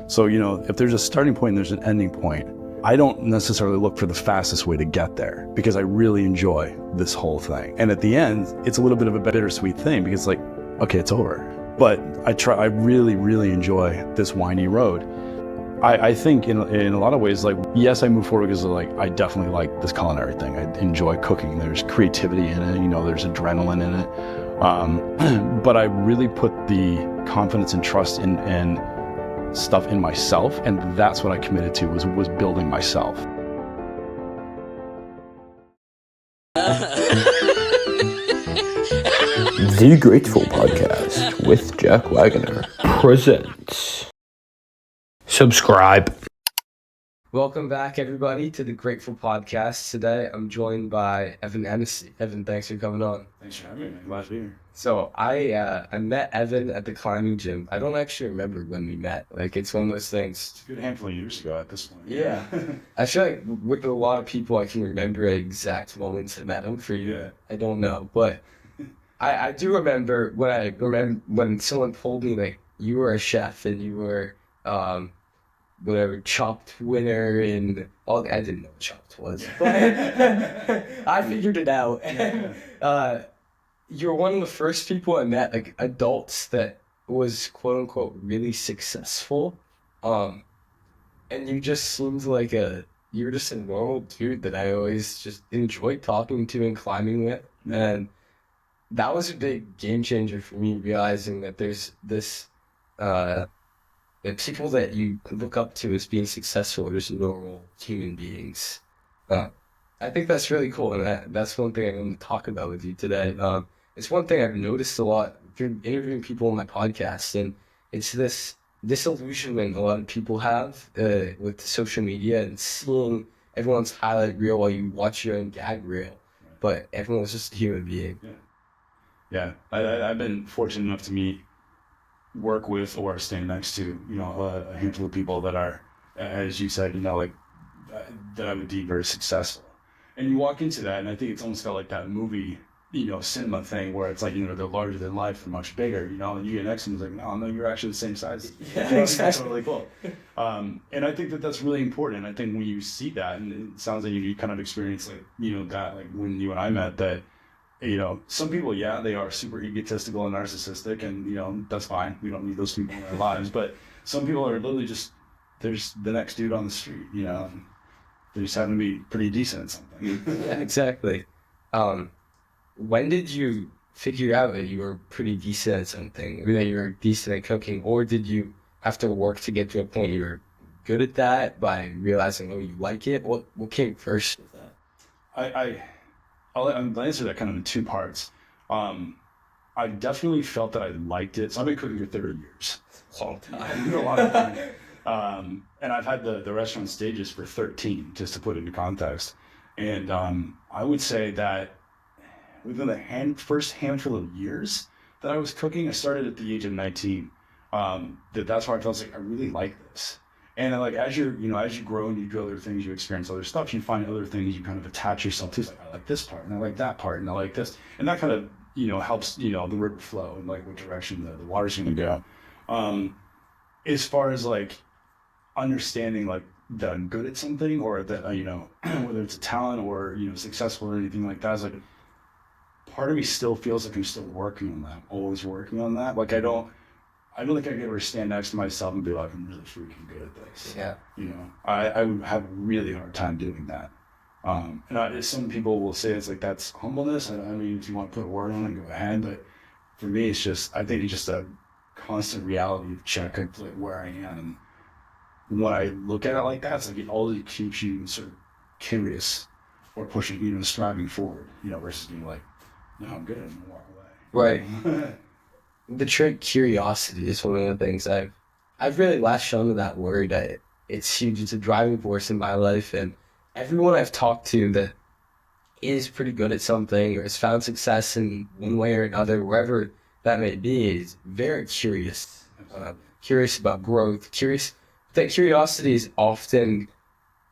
So, if there's a starting point and there's an ending point, I don't necessarily look for the fastest way to get there because I really enjoy this whole thing. And at the end, it's a little bit of a bittersweet thing because okay, it's over. But I really, really enjoy this windy road. I think in a lot of ways, yes, I move forward because I definitely like this culinary thing. I enjoy cooking. There's creativity in it, there's adrenaline in it. But I really put the confidence and trust in stuff in myself, and that's what I committed to was building myself. The Grateful Podcast with Jack Wagoner presents. Subscribe. Welcome back, everybody, to the Grateful Podcast. Today, I'm joined by Evan Hennessey. Evan, thanks for coming on. Thanks for having me. Glad to be here. So I met Evan at the climbing gym. I don't actually remember when we met. It's one of those things. It's a good handful of years ago at this point. Yeah. I feel like with a lot of people, I can remember exact moments I met them. For you, yeah. I don't know, but I do remember when someone told me you were a chef and you were whatever, Chopped winner and all. I didn't know what Chopped was, but I figured it out. You're one of the first people I met, adults, that was quote unquote really successful. And you just seemed you're just a normal dude that I always just enjoyed talking to and climbing with. And that was a big game changer for me, realizing that there's this, the people that you look up to as being successful are just normal human beings. I think that's really cool, and that's one thing I'm going to talk about with you today. It's one thing I've noticed a lot through interviewing people on my podcast, and it's this disillusionment a lot of people have with social media and seeing everyone's highlight reel while you watch your own gag reel, but everyone's just a human being. Yeah. I've been fortunate enough to work with or stand next to, a handful of people that are, as you said, that I would deem very successful. And you walk into that, and I think it's almost got that movie, cinema thing where it's they're larger than life, they're much bigger, and you get next to them, it's no, you're actually the same size. Yeah, exactly. Totally cool. And I think that's really important. I think when you see that, and it sounds like you kind of experience that, when you and I met, that some people, they are super egotistical and narcissistic, and that's fine. We don't need those people in our lives. But some people are literally just, there's the next dude on the street, and they just happen to be pretty decent at something. Yeah, exactly. When did you figure out that you were pretty decent at something, or that you were decent at cooking, or did you have to work to get to a point you were good at that by realizing, you like it? What came first with that? I'll answer that kind of in two parts. I definitely felt that I liked it. So I've been cooking for 30 years. Long time. A lot of time. And I've had the restaurant stages for 13, just to put it into context. And I would say that within the first handful of years that I was cooking, I started at the age of 19. That's where I felt I really like this. And as you grow and you do other things, you experience other stuff, you find other things you kind of attach yourself to. I like this part, and I like that part, and I like this. And that kind of, helps, the river flow and what direction the water's going to go. As far as understanding that I'm good at something, or that, whether it's a talent or, successful or anything like that, it's part of me still feels like I'm still working on that, always working on that. I don't think I could ever stand next to myself and be I'm really freaking good at this. Yeah. I would have a really hard time doing that. Some people will say it's that's humbleness. I mean, if you want to put a word on it, go ahead. But for me, I think it's just a constant reality check where I am. And when I look at it like that, it always keeps you sort of curious or pushing, striving forward, versus being no, I'm good, I'm going to walk away. Right. The trait curiosity is one of the things I've really latched onto that word. It's huge. It's a driving force in my life, and everyone I've talked to that is pretty good at something or has found success in one way or another, wherever that may be, is very curious. Curious about growth. That curiosity is often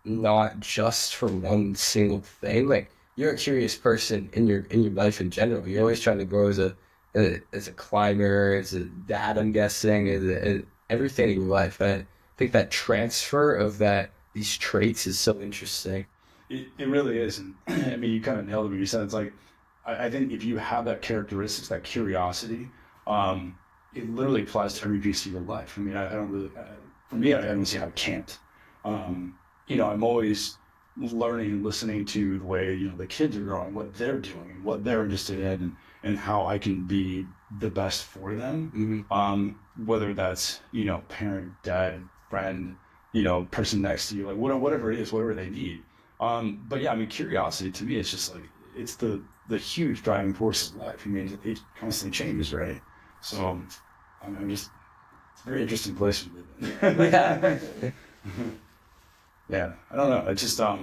not just for one single thing. You're a curious person in your life in general. You're always trying to grow as a climber, as a dad, I'm guessing, as everything in your life. And think that transfer of these traits is so interesting. It really is. And I mean, you kind of nailed it when you said it's like, I think if you have that characteristics, that curiosity, it literally applies to every piece of your life. I mean, I don't really, for me, I don't see how it can't. I'm always learning and listening to the way, the kids are growing, what they're doing, and what they're interested in, and how I can be the best for them. Whether that's, parent, dad, friend, person next to you, like whatever it is, whatever they need. But yeah, I mean, curiosity to me is just like, it's the huge driving force of life. I mean, it constantly changes, right? So I'm just, it's a very interesting place to live in. Yeah, I don't know. It's just, I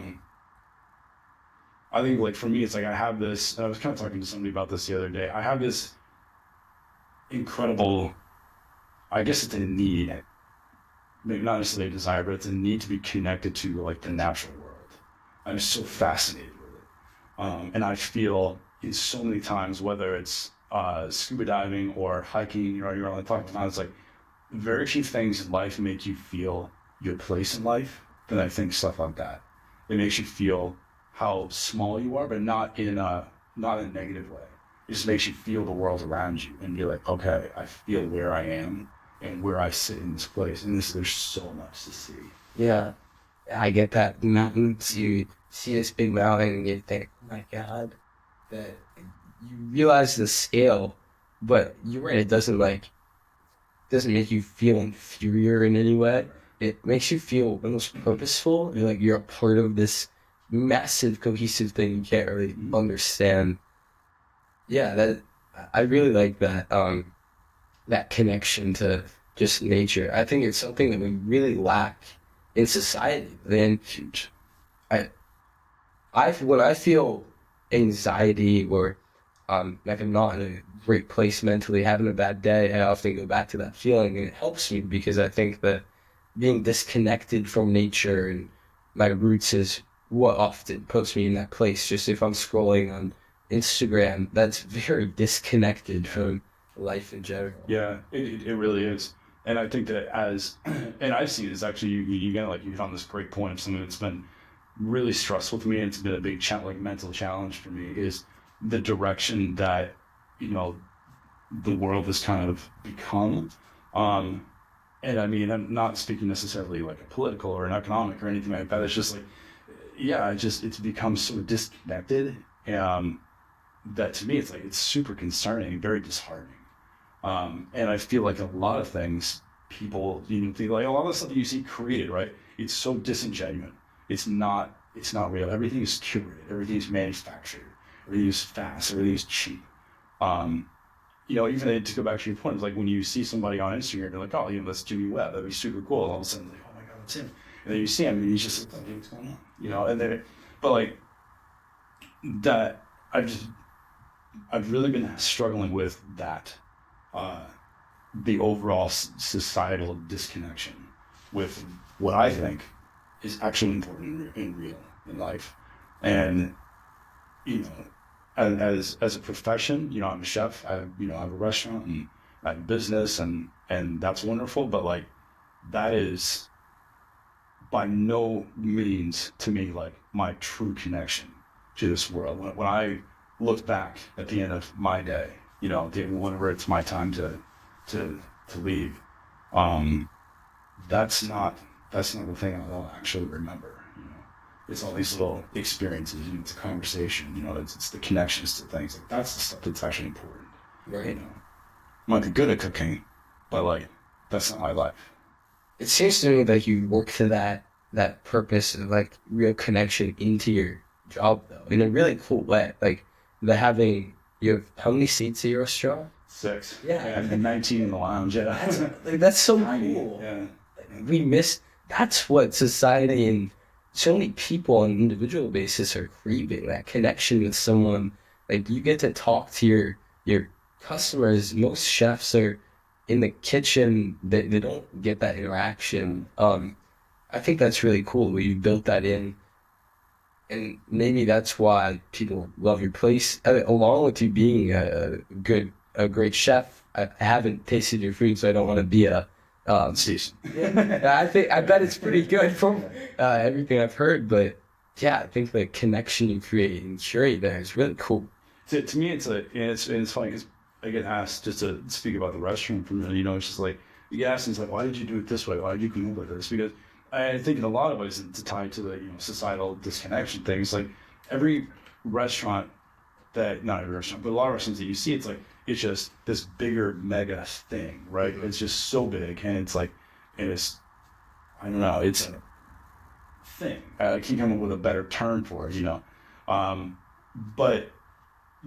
think like for me, it's like I have this, and I was kind of talking to somebody about this the other day. I have this incredible, I guess it's a need, maybe not necessarily a desire, but it's a need to be connected to like the natural world. I'm so fascinated with it. And I feel in so many times, whether it's scuba diving or hiking, you're only talking about, it's like very few things in life make you feel your place in life than I think stuff like that. It makes you feel how small you are, but not in a negative way. It just makes you feel the world around you and you're like, okay, I feel where I am and where I sit in this place. And there's so much to see. Yeah. I get that. Mountains, you see this big mountain and you think, oh my God, that you realize the scale, but you're right, it doesn't make you feel inferior in any way. It makes you feel almost purposeful. You're like, you're a part of this massive cohesive thing you can't really understand. Yeah, I really like that, that connection to just nature. I think it's something that we really lack in society. Then when I feel anxiety or like I'm not in a great place mentally, having a bad day, I often go back to that feeling, and it helps me because I think that being disconnected from nature and my roots is what often puts me in that place. Just if I'm scrolling on Instagram, that's very disconnected from life in general. Yeah, it really is. And I think that and I've seen this actually, you kind of like, you hit on this great point of something that's been really stressful for me, and it's been a big mental challenge for me, is the direction that, the world has kind of become. And I mean, I'm not speaking necessarily like a political or an economic or anything like that. It's just like, yeah, it's become so disconnected. That to me, it's like, it's super concerning, very disheartening. And I feel like a lot of things people, think like a lot of the stuff that you see created, right? It's so disingenuous. It's not real. Everything is curated. Everything is manufactured. Everything is fast. Everything is cheap. Even to go back to your point, it's like when you see somebody on Instagram, you're like, oh, that's Jimmy Webb. That'd be super cool. All of a sudden, like, oh my God, it's him. And then you see him, and he's just like, what's going on? And then, but like that, I've really been struggling with that, the overall societal disconnection with what I think is actually important and real in life. And, as a profession, I'm a chef, I have a restaurant and I have a business, and that's wonderful. But like, that is by no means to me, like my true connection to this world. When I look back at the end of my day, whenever it's my time to leave, that's not the thing I'll actually remember. It's all these little experiences, it's a conversation, it's the connections to things. Like, that's the stuff that's actually important. Right. I might be good at cooking, but like, that's not my life. It seems to me that you work to that purpose of like real connection into your job, though, in a really cool way. Like you have how many seats at your restaurant? 6. Yeah. And 19 in the lounge. Yeah. That's so cool. Yeah. That's what society and so many people on an individual basis are craving, that connection with someone. Like, you get to talk to your customers. Most chefs are in the kitchen. They don't get that interaction. I think that's really cool where you built that in. And maybe that's why people love your place. Along with you being a great chef, I haven't tasted your food, so I don't want to be a Station. I bet it's pretty good from everything I've heard. But yeah, I think the connection you create and curate there is really cool. To me, it's funny because I get asked, just to speak about the restaurant for a minute, it's just like, you get asked, and it's like, why did you do it this way? Why did you come up with this? Because I think in a lot of ways it's tied to the societal disconnection thing. It's like every restaurant not every restaurant, but a lot of restaurants that you see, it's just this bigger mega thing, right? It's just so big, and it's like, I don't know, it's a thing. I can't come up with a better term for it, but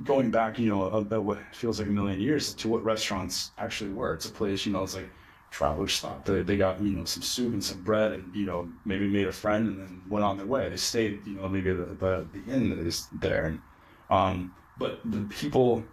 going back, about what feels like a million years to what restaurants actually were. It's a place, it's like travelers stopped. They got, some soup and some bread and, maybe made a friend and then went on their way. They stayed, maybe at the inn that is there. And, but the people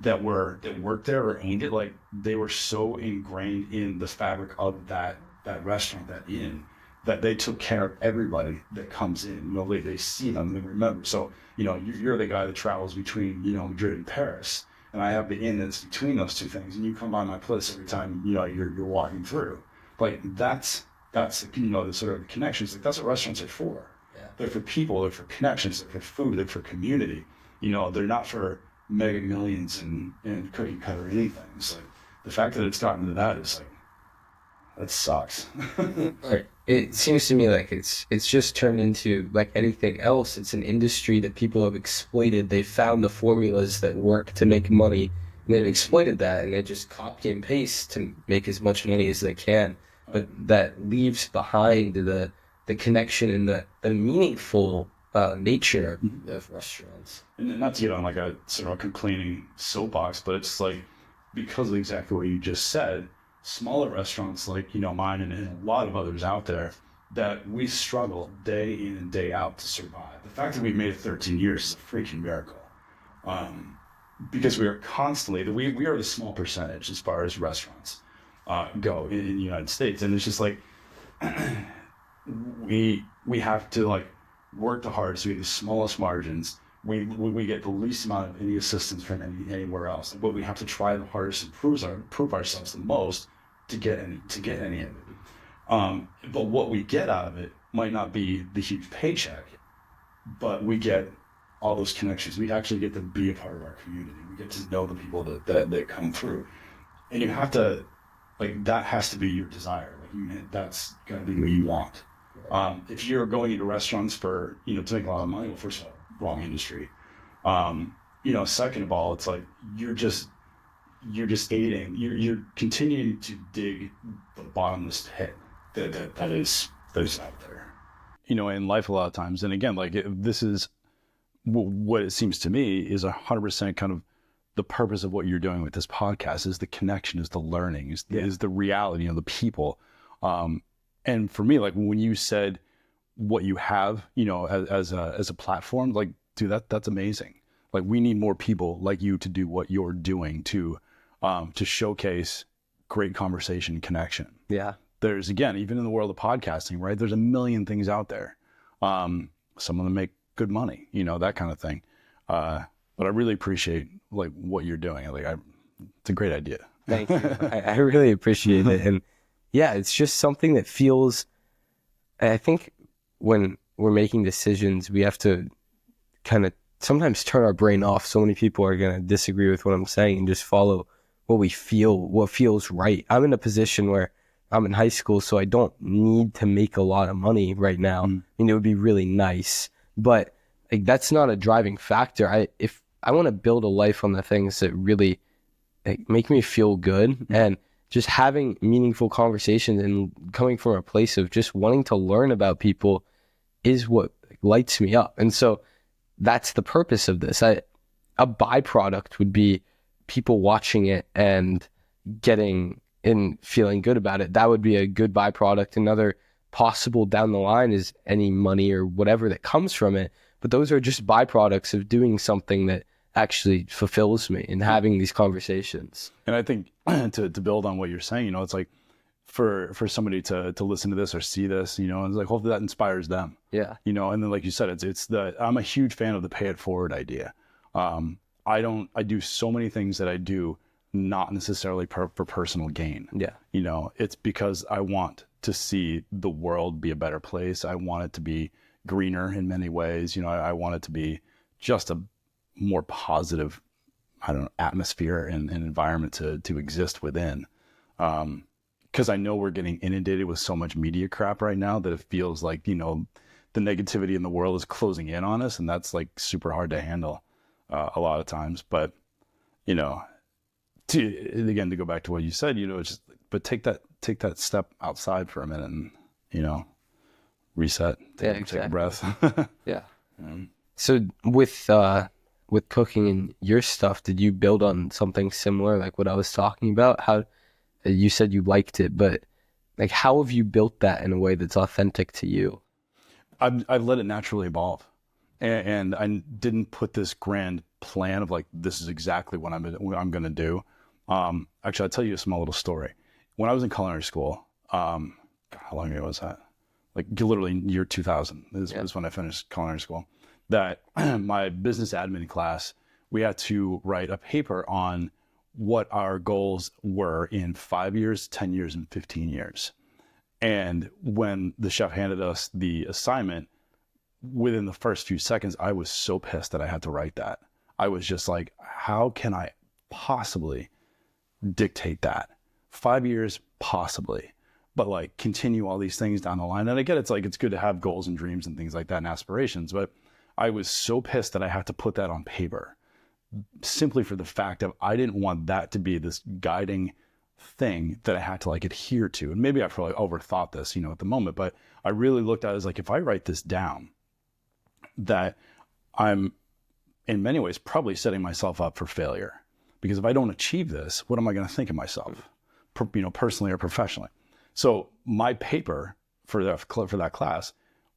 that worked there or owned it, like they were so ingrained in the fabric of that restaurant, that inn, that they took care of everybody that comes in. They see them, they remember. So, you're the guy that travels between, Madrid and Paris, and I have the inn that's between those two things, and you come by my place every time, you're walking through. Like that's the sort of connections. Like that's what restaurants are for. Yeah. They're for people, they're for connections, they're for food, they're for community. They're not for mega millions and cookie cutter anything. It's like the fact that it's gotten to that is like, that sucks. Right. It seems to me like it's just turned into like anything else. It's an industry that people have exploited. They found the formulas that work to make money, and they've exploited that, and they just copy and paste to make as much money as they can. But that leaves behind the connection and the meaningful nature of restaurants. And not to get on like a sort of complaining soapbox, but it's like, because of exactly what you just said, smaller restaurants like, mine and a lot of others out there, that we struggle day in and day out to survive. The fact that we've made it 13 years is a freaking miracle. Because we are constantly, we are the small percentage as far as restaurants go in the United States. And it's just like, we have to like work the hardest, we have the smallest margins, we get the least amount of any assistance from anywhere else, but we have to try the hardest and prove ourselves the most to get any of it. But what we get out of it might not be the huge paycheck, but we get all those connections. We actually get to be a part of our community. We get to know the people that come through, and you have to, like, that has to be your desire. Like, that's got to be what you want. If you're going into restaurants for, to make a lot of money, well, first of all, wrong industry. Second of all, it's like, you're just aiding, you're continuing to dig the bottomless pit that is out there. In life a lot of times, and again, like this is what it seems to me is 100% kind of the purpose of what you're doing with this podcast, is the connection, is the learning, is the reality, the people. And for me, like when you said what you have, as a platform, like, dude, that's amazing. Like, we need more people like you to do what you're doing to showcase great conversation, connection. Yeah. There's, again, even in the world of podcasting, right? There's a million things out there. Some of them make good money, that kind of thing. But I really appreciate like what you're doing. Like, it's a great idea. Thank you. I really appreciate it. And yeah, it's just something that feels, I think when we're making decisions, we have to kind of sometimes turn our brain off. So many people are going to disagree with what I'm saying and just follow what we feel, what feels right. I'm in a position where I'm in high school, so I don't need to make a lot of money right now. It would be really nice, but like, that's not a driving factor. If I want to build a life on the things that really make me feel good, and just having meaningful conversations and coming from a place of just wanting to learn about people is what lights me up. And so that's the purpose of this. A byproduct would be people watching it and getting and feeling good about it. That would be a good byproduct. Another possible down the line is any money or whatever that comes from it. But those are just byproducts of doing something that actually fulfills me and having these conversations. And I think to build on what you're saying, it's like for somebody to listen to this or see this, it's like, hopefully that inspires them. Yeah. And then, like you said, I'm a huge fan of the pay it forward idea. I do so many things that I do not necessarily for personal gain. Yeah. You know, it's because I want to see the world be a better place. I want it to be greener in many ways. You know, I want it to be just a more positive, I don't know, atmosphere and environment to exist within. Because I know we're getting inundated with so much media crap right now that it feels like, you know, the negativity in the world is closing in on us, and that's like super hard to handle a lot of times. But, you know, to go back to what you said, you know, it's just, but take that step outside for a minute and, you know, reset, take a breath. Yeah. So with cooking and your stuff, did you build on something similar, like what I was talking about? How you said you liked it, but like, how have you built that in a way that's authentic to you? I've let it naturally evolve, and I didn't put this grand plan of like, this is exactly what I'm going to do. Actually, I'll tell you a small little story. When I was in culinary school, how long ago was that? Like literally year 2000 is when I finished culinary school. That my business admin class, we had to write a paper on what our goals were in 5 years, 10 years, and 15 years. And when the chef handed us the assignment, within the first few seconds, I was so pissed that I had to write that. I was just like, how can I possibly dictate that? 5 years, possibly. But like continue all these things down the line. And I get it's like, it's good to have goals and dreams and things like that and aspirations. But I was so pissed that I had to put that on paper, simply for the fact of I didn't want that to be this guiding thing that I had to like adhere to. And maybe I probably overthought this, you know, at the moment, but I really looked at it as like, if I write this down, that I'm in many ways probably setting myself up for failure. Because if I don't achieve this, what am I going to think of myself, you know, personally or professionally? So my paper for that class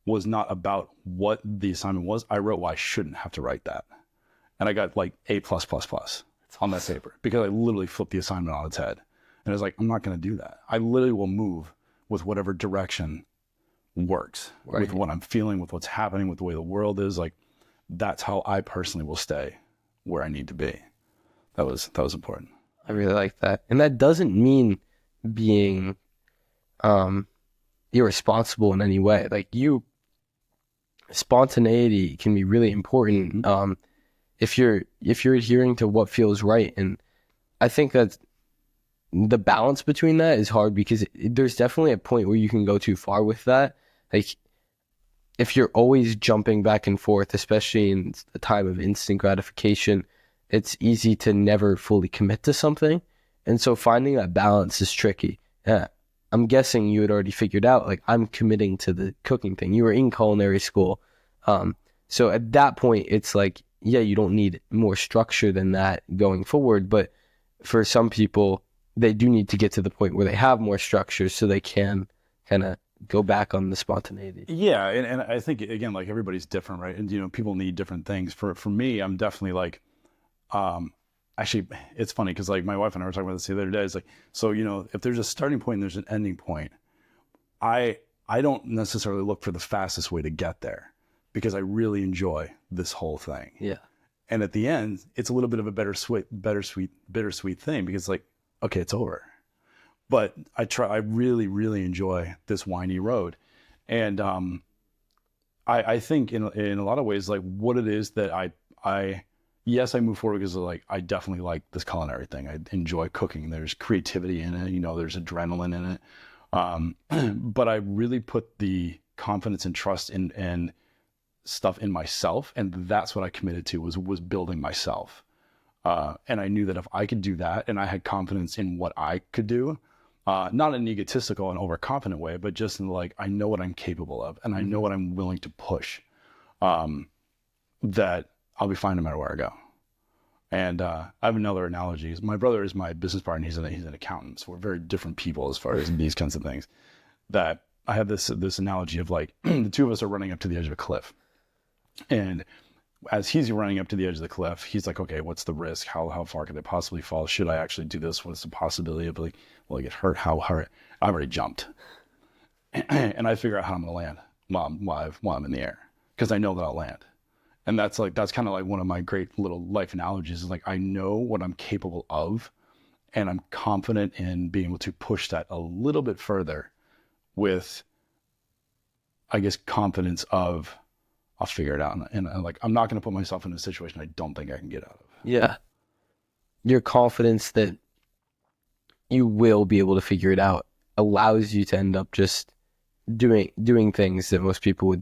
was not about what the assignment was. I wrote why I shouldn't have to write that. And I got like A+++ on that paper because I literally flipped the assignment on its head. And I was like, I'm not going to do that. I literally will move with whatever direction works, with what I'm feeling, with what's happening, with the way the world is. Like, that's how I personally will stay where I need to be. That was important. I really like that. And that doesn't mean being irresponsible in any way. Like, spontaneity can be really important if you're adhering to what feels right. And I think that the balance between that is hard because there's definitely a point where you can go too far with that. Like, if you're always jumping back and forth, especially in the time of instant gratification, it's easy to never fully commit to something. And so finding that balance is tricky. Yeah. I'm guessing you had already figured out, like, I'm committing to the cooking thing. You were in culinary school. So at that point, it's like, yeah, you don't need more structure than that going forward. But for some people, they do need to get to the point where they have more structure so they can kind of go back on the spontaneity. Yeah. And I think, again, like, everybody's different, right? And, you know, people need different things. For me, I'm definitely like, actually, it's funny because like my wife and I were talking about this the other day. It's like, so, you know, if there's a starting point and there's an ending point, I don't necessarily look for the fastest way to get there because I really enjoy this whole thing. Yeah. And at the end, it's a little bit of a bittersweet thing because, like, okay, it's over. But I really, really enjoy this windy road. And I think in a lot of ways, like, what it is that I move forward because, like, I definitely like this culinary thing. I enjoy cooking. There's creativity in it, you know, there's adrenaline in it. But I really put the confidence and trust in stuff in myself. And that's what I committed to was building myself. And I knew that if I could do that and I had confidence in what I could do, not in an egotistical and overconfident way, but just in like, I know what I'm capable of and I know what I'm willing to push, that I'll be fine no matter where I go. And I have another analogy. My brother is my business partner. He's an accountant. So we're very different people as far as these kinds of things. That I have this analogy of like the two of us are running up to the edge of a cliff. And as he's running up to the edge of the cliff, he's like, okay, what's the risk? How far could I possibly fall? Should I actually do this? What's the possibility of like, will I get hurt? How hard? I've already jumped. And I figure out how I'm going to land while I'm in the air because I know that I'll land. And that's kind of like one of my great little life analogies is like, I know what I'm capable of. And I'm confident in being able to push that a little bit further with, I guess, confidence of I'll figure it out. And like, I'm not going to put myself in a situation I don't think I can get out of. Yeah. Your confidence that you will be able to figure it out allows you to end up just doing things that most people would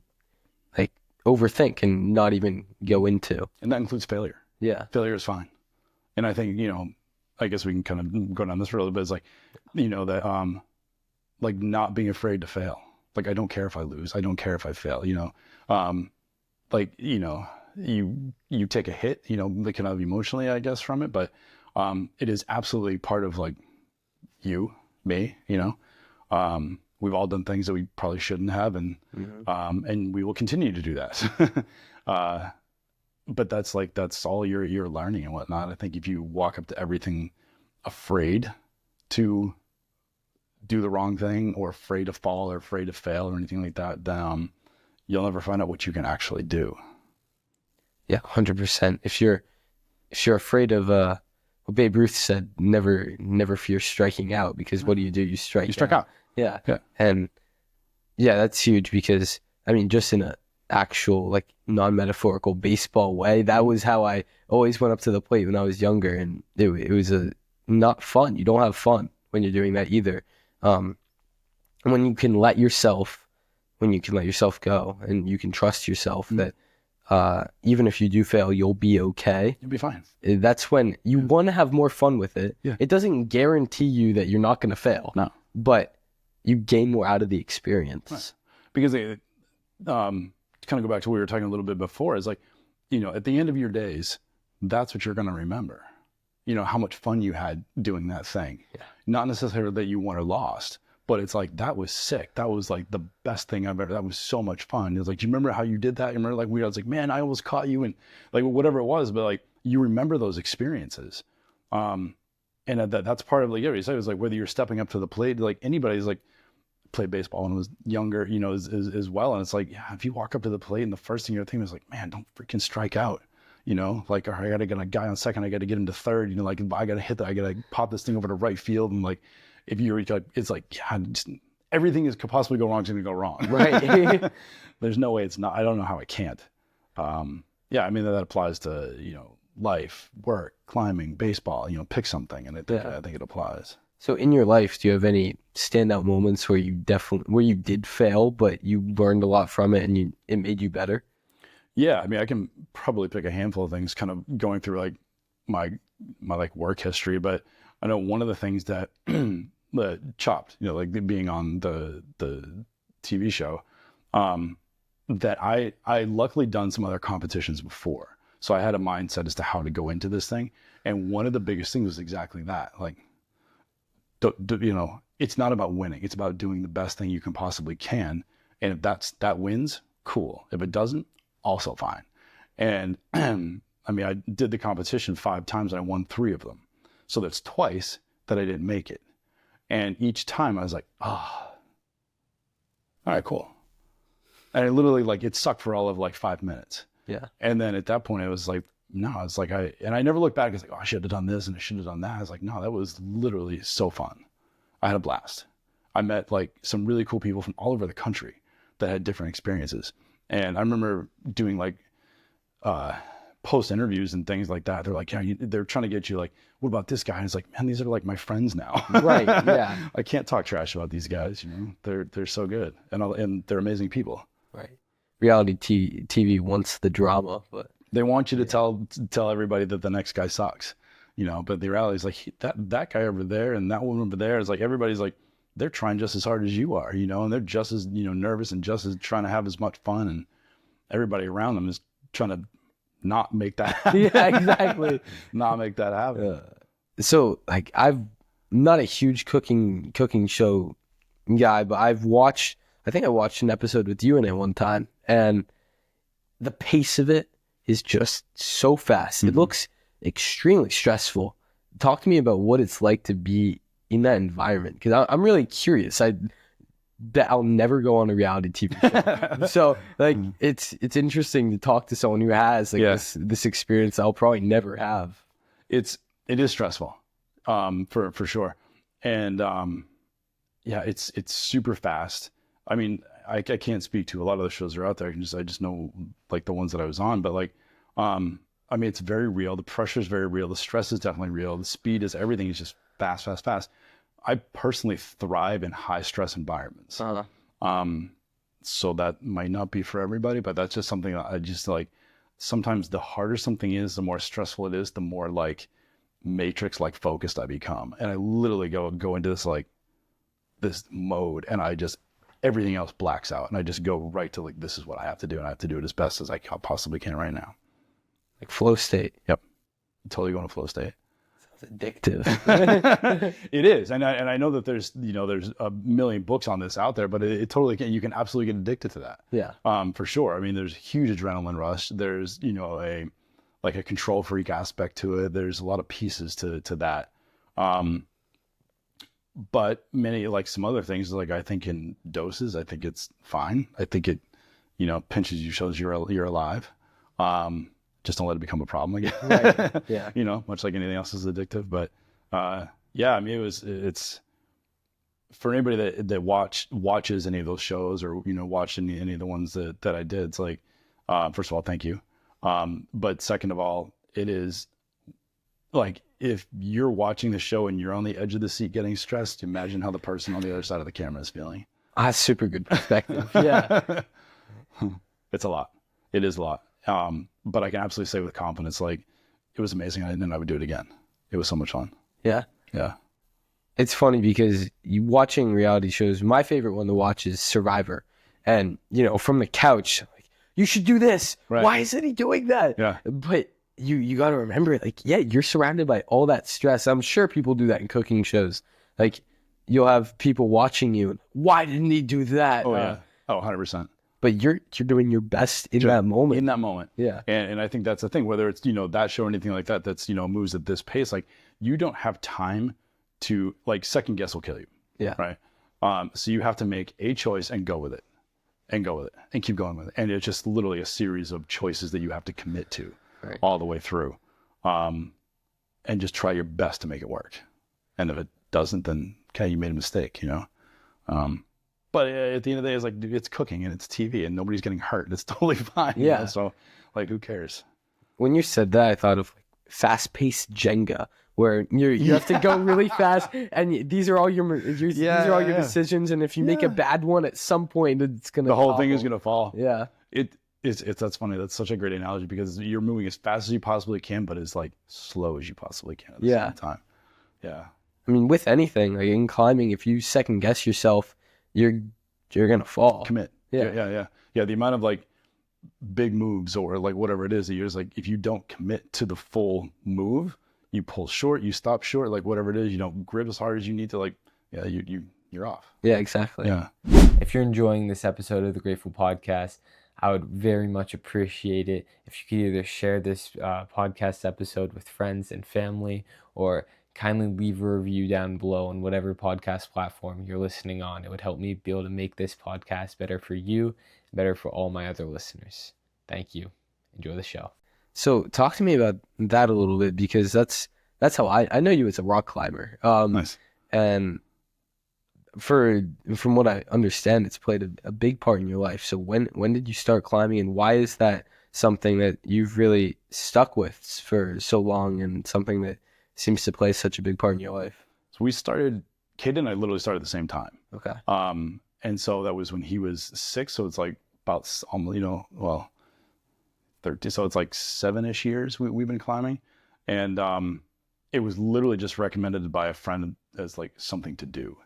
like overthink and not even go into. And that includes failure. Yeah. Failure is fine. And I think, I guess we can kind of go down this road a little bit. It's like, that, like not being afraid to fail. Like, I don't care if I lose. I don't care if I fail, like, you take a hit, that kind of emotionally, I guess, from it, but, it is absolutely part of like me, we've all done things that we probably shouldn't have. And, and we will continue to do that. But that's all you're learning and whatnot. I think if you walk up to everything afraid to do the wrong thing or afraid to fall or afraid to fail or anything like that, then you'll never find out what you can actually do. Yeah, 100%. If you're afraid of what Babe Ruth said, never fear striking out, because what do? You strike out. Yeah. Yeah. And yeah, that's huge, because I mean, just in a actual like non-metaphorical baseball way, that was how I always went up to the plate when I was younger, and it was not fun. You don't have fun when you're doing that either. When you can let yourself go, and you can trust yourself that even if you do fail, you'll be okay. You'll be fine. That's when you want to have more fun with it. Yeah. It doesn't guarantee you that you're not going to fail. No. But you gain more out of the experience. Right. Because to kind of go back to what we were talking a little bit before, is like, at the end of your days, that's what you're going to remember. How much fun you had doing that thing. Yeah. Not necessarily that you won or lost, but it's like, that was sick. That was like the best thing I've ever, that was so much fun. It was like, do you remember how you did that? You remember like I was like, man, I almost caught you, and like whatever it was, but like you remember those experiences. And that's part of like, you said, it was like, whether you're stepping up to the plate, like anybody's like played baseball when I was younger, as well. And it's like, yeah, if you walk up to the plate and the first thing you're thinking is like, man, don't freaking strike out. Like, I got to get a guy on second, I got to get him to third, like I got to hit that, I got to pop this thing over to right field. And like, if you're, it's like, yeah, everything could possibly go wrong, is going to go wrong. Right. There's no way it's not. I don't know how it can't. Yeah, I mean, that applies to, life, work, climbing, baseball, pick something. And I think it applies. So in your life, do you have any standout moments where you did fail, but you learned a lot from it and it made you better? Yeah, I mean, I can probably pick a handful of things kind of going through like my like work history, but I know one of the things that Chopped, like being on the TV show, that I luckily done some other competitions before. So I had a mindset as to how to go into this thing. And one of the biggest things was exactly that. Like, it's not about winning. It's about doing the best thing you can possibly can. And if that wins, cool. If it doesn't, also fine. And I mean, I did the competition 5 times and I won 3 of them. So that's twice that I didn't make it. And each time I was like, all right, cool. And I literally, like, it sucked for all of like 5 minutes. Yeah. And then at that point I was like, no, it's like, I never looked back. It's like, oh, I should have done this and I should have done that. I was like, no, that was literally so fun. I had a blast. I met like some really cool people from all over the country that had different experiences. And I remember doing like, post interviews and things like that. They're like, yeah, they're trying to get you like, what about this guy? And it's like, man, these are like my friends now. Right. Yeah. I can't talk trash about these guys. They're so good and they're amazing people. Right. Reality TV wants the drama, but they want you to tell everybody that the next guy sucks, but the reality is like that guy over there and that woman over there is like, everybody's like, they're trying just as hard as you are, and they're just as, nervous and just as trying to have as much fun, and everybody around them is trying to not make that happen. Yeah, exactly. Not make that happen. So like, I'm not a huge cooking show guy, but I think I watched an episode with you in it one time, and the pace of it is just so fast. Mm-hmm. It looks extremely stressful. Talk to me about what it's like to be in that environment, because I'm really curious. I'll never go on a reality TV show. So like, it's interesting to talk to someone who has like this experience I'll probably never have. It is stressful. for sure. And yeah, it's super fast. I mean, I can't speak to a lot of the shows that are out there. I just know like the ones that I was on, but like, I mean, it's very real. The pressure is very real. The stress is definitely real. The speed is, everything is just fast, fast, fast. I personally thrive in high stress environments. So that might not be for everybody, but that's just something that I just like. Sometimes the harder something is, the more stressful it is, the more like matrix like focused I become. And I literally go into this like this mode, and I just, everything else blacks out, and I just go right to like, this is what I have to do, and I have to do it as best as I possibly can right now. Like flow state. Yep. Totally going to flow state. Sounds addictive. It is. And I know that there's a million books on this out there, but it totally can, you can absolutely get addicted to that. Yeah. For sure. I mean, there's a huge adrenaline rush. There's, a control freak aspect to it. There's a lot of pieces to that. But many, like some other things, like I think in doses, I think it's fine. I think it, pinches you, shows you're alive. Just don't let it become a problem again. Right. Yeah. Much like anything else is addictive. But yeah, I mean, it's for anybody that watches any of those shows, or watched any of the ones that I did. It's like, first of all, thank you. But second of all, it is like, if you're watching the show and you're on the edge of the seat getting stressed, imagine how the person on the other side of the camera is feeling. That's super good perspective. Yeah. It's a lot. It is a lot. But I can absolutely say with confidence, like, it was amazing, and I would do it again. It was so much fun. Yeah. Yeah. It's funny because you watching reality shows, my favorite one to watch is Survivor. And, from the couch, like, you should do this. Right. Why isn't he doing that? Yeah. But you got to remember, like, yeah, you're surrounded by all that stress. I'm sure people do that in cooking shows. Like, you'll have people watching you. Why didn't he do that? Oh, yeah. 100%. But you're doing your best in that moment. In that moment. Yeah. And I think that's the thing, whether it's, that show or anything like that, that's, moves at this pace, like, you don't have time to, like, second guess will kill you. Yeah. Right. So you have to make a choice and go with it and keep going with it. And it's just literally a series of choices that you have to commit to all the way through. And just try your best to make it work. And if it doesn't, then okay, you made a mistake, But at the end of the day, it's like, dude, it's cooking and it's TV and nobody's getting hurt. It's totally fine. Yeah. So, like, who cares? When you said that, I thought of like fast-paced Jenga, where you have to go really fast, and these are all your decisions. And if you make a bad one, at some point, it's gonna the whole thing is gonna fall. Yeah. It's that's funny. That's such a great analogy, because you're moving as fast as you possibly can, but as like slow as you possibly can at the same time. Yeah. I mean, with anything, like in climbing, if you second guess yourself, you're gonna fall. Commit. Yeah. The amount of like big moves or like whatever it is that you're just like, if you don't commit to the full move, you pull short, you stop short, like whatever it is, you don't grip as hard as you need to, like, yeah, you're off. Yeah, exactly. Yeah. If you're enjoying this episode of the Grateful Podcast, I would very much appreciate it if you could either share this podcast episode with friends and family, or kindly leave a review down below on whatever podcast platform you're listening on. It would help me be able to make this podcast better for you, and better for all my other listeners. Thank you. Enjoy the show. So talk to me about that a little bit, because that's how I know you as a rock climber. Nice. And from what I understand, it's played a big part in your life. So when did you start climbing, and why is that something that you've really stuck with for so long, and something that seems to play such a big part in your life? So Kate and I literally started at the same time. Okay. And so that was when he was 6. So it's like about, 13. So it's like 7-ish years we've been climbing. And it was literally just recommended by a friend as like something to do.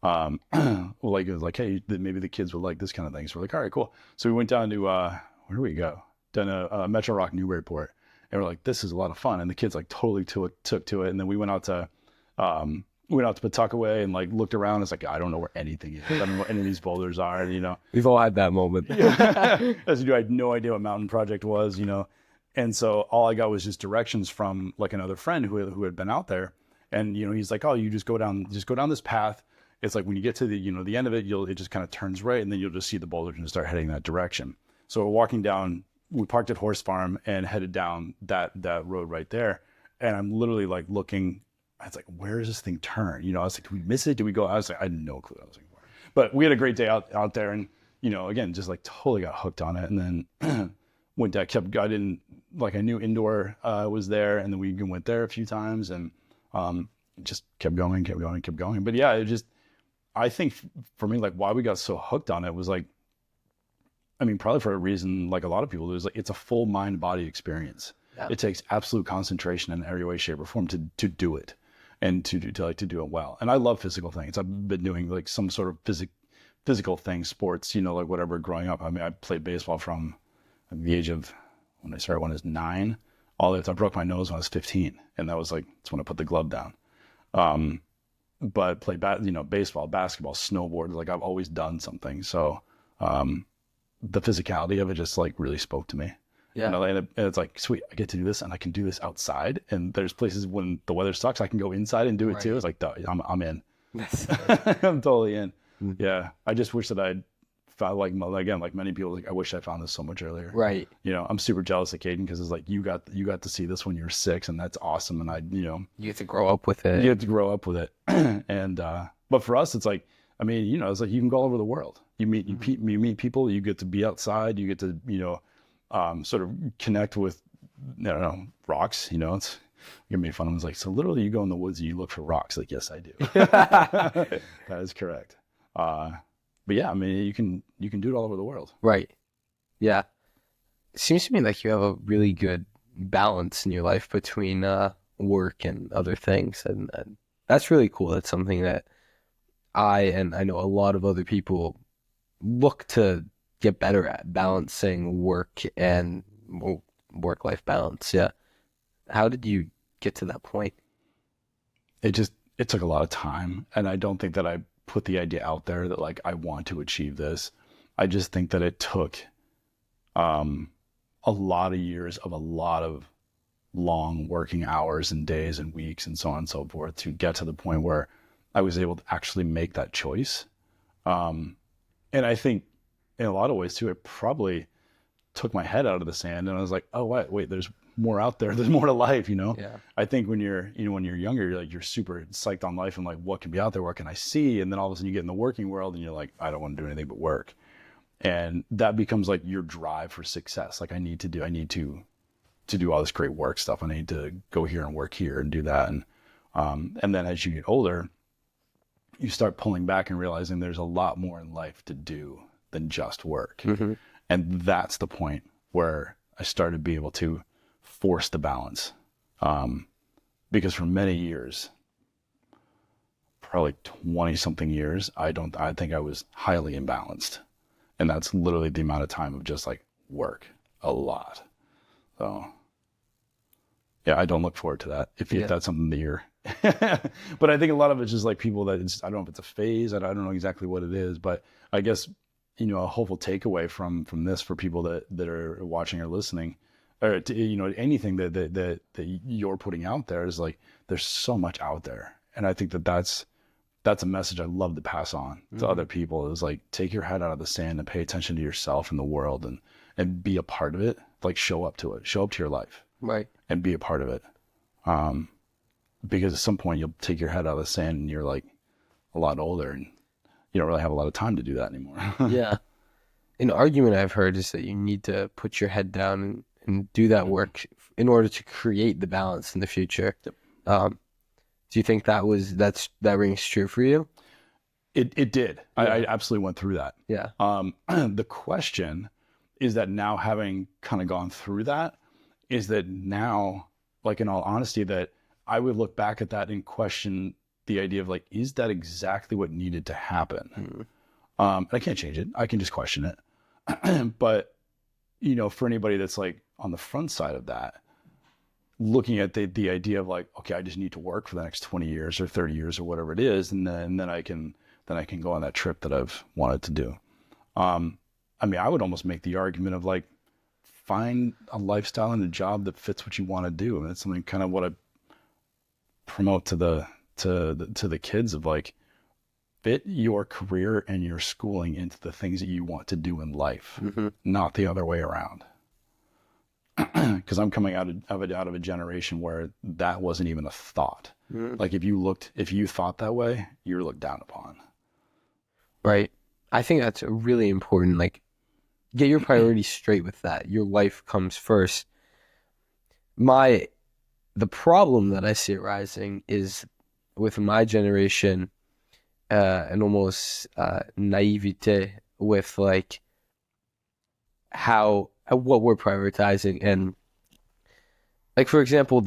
Like, it was like, hey, maybe the kids would like this kind of thing. So we're like, all right, cool. So we went down to, where do we go? Down to Metro Rock Newburyport. And we're like, this is a lot of fun. And the kids like totally took to it. And then we went out to Pawtuckaway and like looked around. It's like, I don't know where anything is. I don't know what any of these boulders are, We've all had that moment. As you do, I had no idea what Mountain Project was, And so all I got was just directions from like another friend who had been out there. And, he's like, oh, you just go down this path. It's like when you get to the end of it, it just kind of turns right, and then you'll just see the boulders and start heading that direction. So we're walking down, we parked at Horse Farm and headed down that road right there. And I'm literally like looking I was like, where does this thing turn? You know, I was like, did we miss it? Did we go? I was like, I had no clue what I was looking for. But we had a great day out there, and you know, again, just like totally got hooked on it. And then I didn't like, I knew indoor was there, and then we went there a few times, and just kept going. But yeah, I think for me, like why we got so hooked on it was like, I mean, probably for a reason like a lot of people do, is like it's a full mind body experience. Yeah. It takes absolute concentration in every way, shape, or form to do it, and to do it well. And I love physical things. I've been doing like some sort of physical things, sports, you know, like whatever growing up. I mean, I played baseball from the age of when I was 9, all the way up. I broke my nose when I was 15, and that was like that's when I put the glove down. But played baseball, basketball, snowboard. Like I've always done something. So the physicality of it just like really spoke to me. Yeah. You know, and it's like, sweet, I get to do this, and I can do this outside. And there's places when the weather sucks, I can go inside and do it too. It's like, I'm in. I'm totally in. Mm-hmm. Yeah. I just wish that I'd found, like, again, like many people, like I wish I found this so much earlier. Right. You know, I'm super jealous of Caden because it's like, you got to see this when you were 6, and that's awesome. And you get to grow up with it. You have to grow up with it. And, but for us, it's like, I mean, you know, it's like you can go all over the world. You meet people, you get to be outside, you get to, you know, sort of connect with, I don't know, rocks, you know. It's gonna be fun. I was like, so literally you go in the woods and you look for rocks. Like, yes, I do. That is correct. But yeah, I mean, you can do it all over the world. Right. Yeah. It seems to me like you have a really good balance in your life between work and other things, and that's really cool. That's something that I know a lot of other people look to get better at, balancing work and work-life balance. Yeah. How did you get to that point? It took a lot of time, and I don't think that I put the idea out there that like I want to achieve this. I just think that it took a lot of years of a lot of long working hours and days and weeks and so on and so forth to get to the point where I was able to actually make that choice. And I think in a lot of ways too, it probably took my head out of the sand, and I was like, oh, wait, there's more out there. There's more to life, you know? Yeah. I think when you're younger, you're super psyched on life and like, what can be out there? What can I see? And then all of a sudden you get in the working world and you're like, I don't want to do anything but work. And that becomes like your drive for success. Like I need to do all this great work stuff. I need to go here and work here and do that. And then as you get older, you start pulling back and realizing there's a lot more in life to do than just work. Mm-hmm. And that's the point where I started to be able to force the balance. Because for many years, probably 20 something years, I think I was highly imbalanced. And that's literally the amount of time of just like work a lot. So yeah, I don't look forward to that if that's something that you're, but I think a lot of it's just like people that I don't know if it's a phase. I don't know exactly what it is, but I guess, you know, a hopeful takeaway from this for people that are watching or listening, or to, you know, anything that you're putting out there is like, there's so much out there. And I think that's a message I love to pass on to other people, is like, take your head out of the sand and pay attention to yourself and the world, and be a part of it. Like show up to your life. Right. And be a part of it. Because at some point you'll take your head out of the sand and you're like a lot older and you don't really have a lot of time to do that anymore. Yeah. An argument I've heard is that you need to put your head down and do that work in order to create the balance in the future. Yep. Do you think that rings true for you? It did. Yeah. I absolutely went through that. Yeah. The question is that now, having kind of gone through that, is that now, like in all honesty, that I would look back at that and question the idea of like, is that exactly what needed to happen? And I can't change it. I can just question it. But, you know, for anybody that's like on the front side of that, looking at the idea of like, okay, I just need to work for the next 20 years or 30 years or whatever it is. And then I can go on that trip that I've wanted to do. I mean, I would almost make the argument of like, find a lifestyle and a job that fits what you want to do. And that's something kind of what I promote to the kids of like, fit your career and your schooling into the things that you want to do in life, not the other way around. Because I'm coming out of a generation where that wasn't even a thought. Like if you thought that way, you're looked down upon. Right. I think that's really important. Like, get your priorities straight with that. Your life comes first. The problem that I see arising is with my generation, an almost naivete with like how what we're prioritizing, and like for example,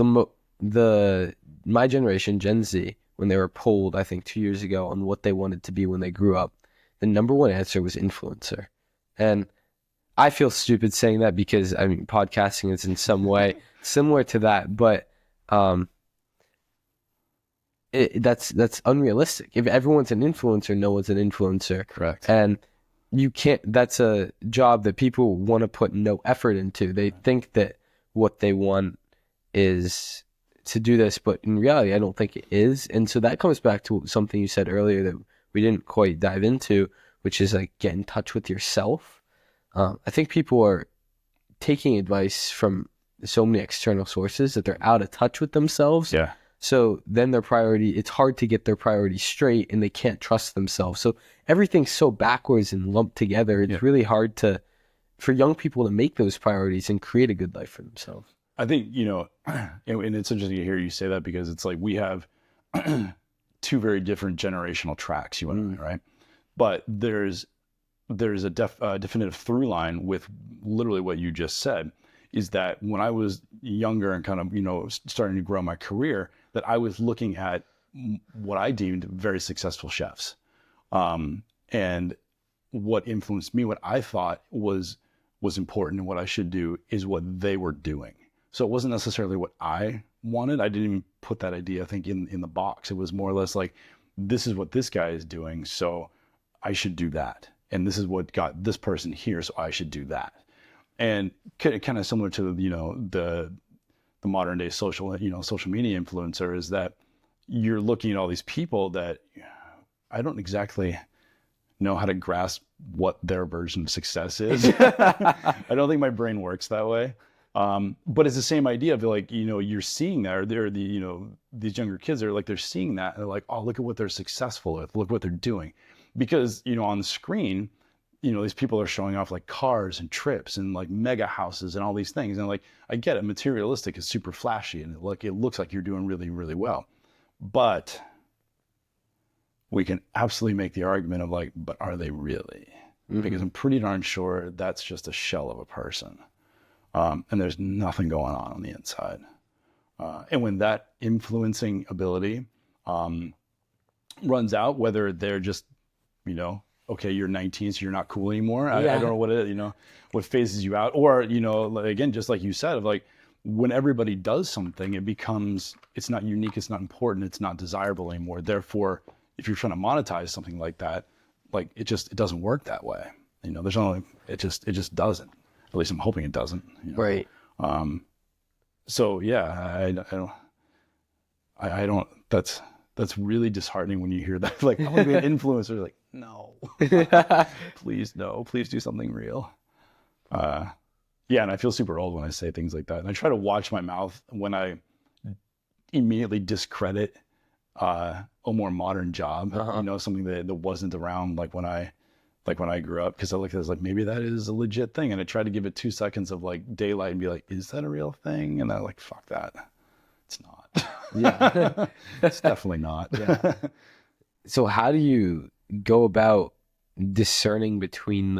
my generation, Gen Z, when they were polled, I think 2 years ago, on what they wanted to be when they grew up, the number one answer was influencer. And I feel stupid saying that because I mean podcasting is in some way similar to that, but that's unrealistic. If everyone's an influencer, no one's an influencer. Correct. And you can't. That's a job that people want to put no effort into. They think that what they want is to do this, but in reality, I don't think it is. And so that comes back to something you said earlier that we didn't quite dive into, which is like get in touch with yourself. I think people are taking advice from so many external sources that they're out of touch with themselves. Yeah. So then it's hard to get their priorities straight, and they can't trust themselves. So everything's so backwards and lumped together. It's really hard for young people to make those priorities and create a good life for themselves. I think, and it's interesting to hear you say that because it's like we have two very different generational tracks, you and I, right? But there's a definitive through line with literally what you just said, is that when I was younger and kind of, starting to grow my career, that I was looking at what I deemed very successful chefs. And what influenced me, what I thought was important and what I should do is what they were doing. So it wasn't necessarily what I wanted. I didn't even put that idea, I think, in the box. It was more or less like, this is what this guy is doing, so I should do that. And this is what got this person here, so I should do that. And kind of similar to, the modern day social media influencer, is that you're looking at all these people that I don't exactly know how to grasp what their version of success is. I don't think my brain works that way. But it's the same idea of like, you're seeing that, or these younger kids are like, they're seeing that and they're like, oh, look at what they're successful with. Look what they're doing. Because, on the screen, these people are showing off like cars and trips and like mega houses and all these things. And like, I get it. Materialistic is super flashy and it looks like you're doing really, really well. But we can absolutely make the argument of like, but are they really? Mm-hmm. Because I'm pretty darn sure that's just a shell of a person. And there's nothing going on the inside. And when that influencing ability runs out, whether they're just, okay, you're 19, so you're not cool anymore. I don't know what it is, what phases you out. Or, again, just like you said, of like, when everybody does something, it's not unique, it's not important, it's not desirable anymore. Therefore, if you're trying to monetize something like that, like it doesn't work that way. It just doesn't. At least I'm hoping it doesn't. Right. So yeah, I don't, that's really disheartening when you hear that. Like, I want to be an influencer. Like, no, please do something real. Yeah. And I feel super old when I say things like that. And I try to watch my mouth when I immediately discredit a more modern job, something that wasn't around like when I grew up, because I looked at it as like, maybe that is a legit thing. And I tried to give it 2 seconds of like daylight and be like, is that a real thing? And I'm like, fuck that. It's not. Yeah. It's definitely not. Yeah. So how do you go about discerning between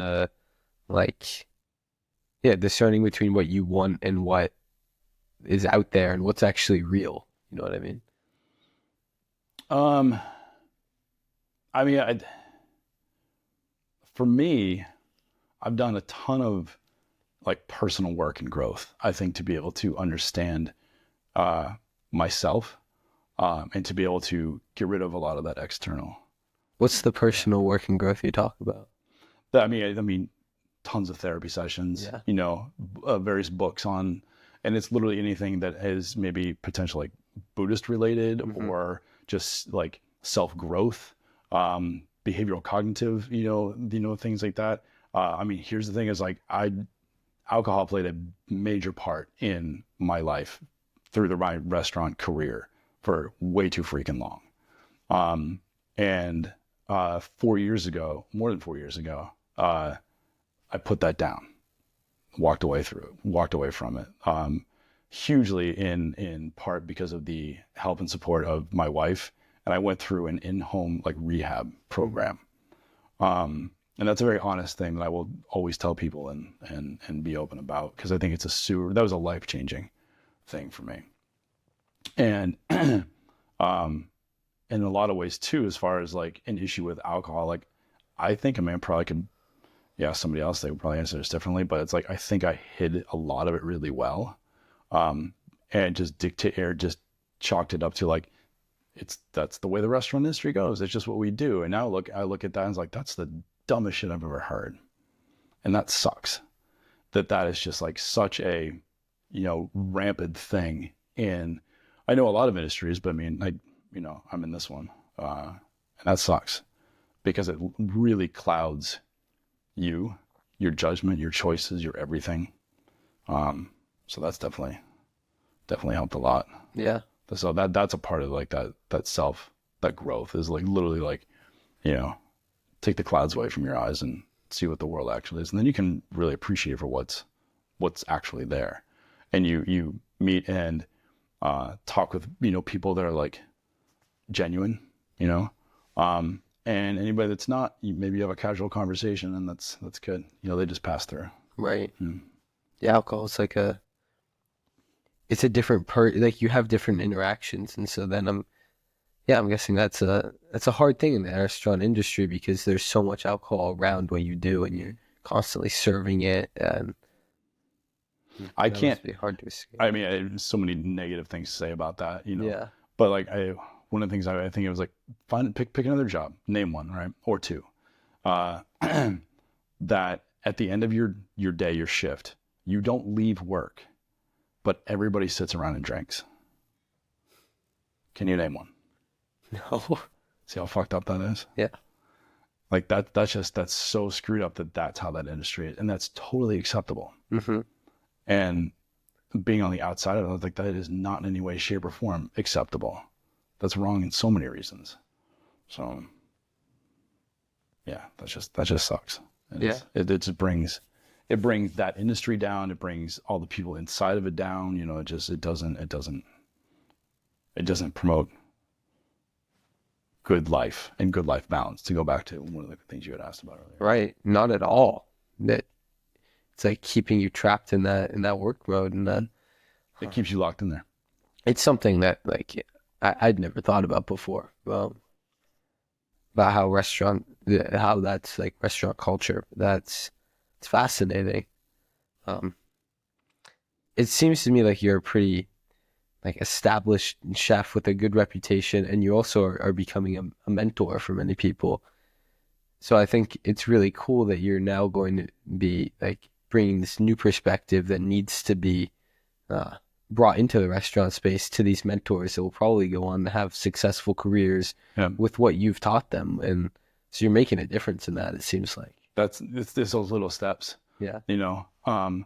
discerning between what you want and what is out there and what's actually real? You know what I mean? For me, I've done a ton of like personal work and growth, I think, to be able to understand myself and to be able to get rid of a lot of that external. What's the personal work and growth you talk about? I mean, tons of therapy sessions, various books on, and it's literally anything that is maybe potentially like Buddhist related, mm-hmm. or just like self-growth, behavioral cognitive, things like that. Here's the thing is like, alcohol played a major part in my life through my restaurant career for way too freaking long. And 4 years ago, more than 4 years ago, I put that down, walked away from it. Hugely in part because of the help and support of my wife. And I went through an in-home like rehab program. And that's a very honest thing that I will always tell people and be open about, because I think that was a life-changing thing for me. And in a lot of ways too, as far as like an issue with alcohol, like I think a man probably could, yeah, somebody else, they would probably answer this differently, but it's like, I think I hid a lot of it really well. And just just chalked it up to like, that's the way the restaurant industry goes. It's just what we do. And now I look at that and it's like, that's the dumbest shit I've ever heard. And that sucks. That is just like such a, rampant thing. And I know a lot of industries, but I mean, I'm in this one. And that sucks because it really clouds your judgment, your choices, your everything. So that's definitely helped a lot. Yeah. So that's a part of like that growth is like literally like, take the clouds away from your eyes and see what the world actually is. And then you can really appreciate for what's actually there. And you meet and talk with, people that are like genuine, and anybody that's not, maybe you have a casual conversation and that's good. They just pass through. Right. Yeah. Alcohol is like it's a different like you have different interactions. And so then I'm guessing that's a hard thing in the restaurant industry because there's so much alcohol around what you do and you're constantly serving it. And I can't, must be hard to escape. I mean, I have so many negative things to say about that, Yeah. but like one of the things I think it was like, pick another job, name one, right? Or two, that at the end of your day, your shift, you don't leave work, but everybody sits around and drinks. Can you name one? No. See how fucked up that is? Yeah. Like that's so screwed up that's how that industry is. And that's totally acceptable. Mm-hmm. And being on the outside of it, I was like, that is not in any way, shape, or form acceptable. That's wrong in so many reasons. So yeah, that just sucks. It just brings that industry down. It brings all the people inside of it down. It doesn't promote good life and good life balance, to go back to one of the things you had asked about earlier. Right. Not at all. That it's like keeping you trapped in that work mode, and that it keeps you locked in there. It's something that like I'd never thought about before. Well, about how that's like restaurant culture. It's fascinating. It seems to me like you're a pretty like established chef with a good reputation, and you also are becoming a mentor for many people. So I think it's really cool that you're now going to be like bringing this new perspective that needs to be brought into the restaurant space to these mentors that will probably go on to have successful careers with what you've taught them. And so you're making a difference in that, it seems like. It's those little steps. Yeah. And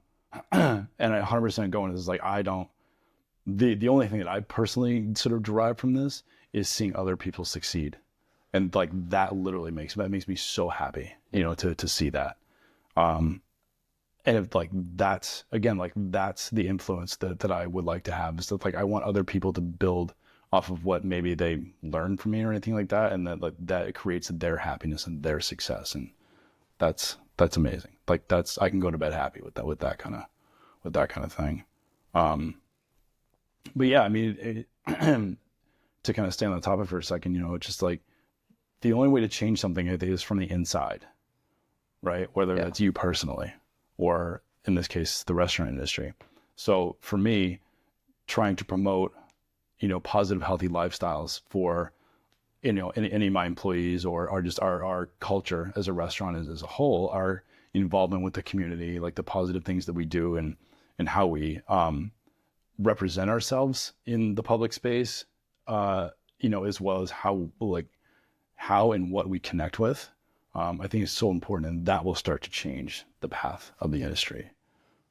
I 100% go into this like, the only thing that I personally sort of derive from this is seeing other people succeed. And like that literally makes me so happy, to see that. And if like that's the influence that I would like to have, is that like I want other people to build off of what maybe they learned from me or anything like that, and that creates their happiness and their success, and that's amazing. Like I can go to bed happy with that kind of thing. But yeah, I mean, to kind of stay on the topic for a second, it's just like the only way to change something, I think, is from the inside, right? Whether that's you personally, or in this case, the restaurant industry. So for me, trying to promote, positive, healthy lifestyles for, any of my employees, or just our culture as a restaurant as a whole, our involvement with the community, like the positive things that we do and how we represent ourselves in the public space, as well as how and what we connect with. I think is so important, and that will start to change the path of the industry.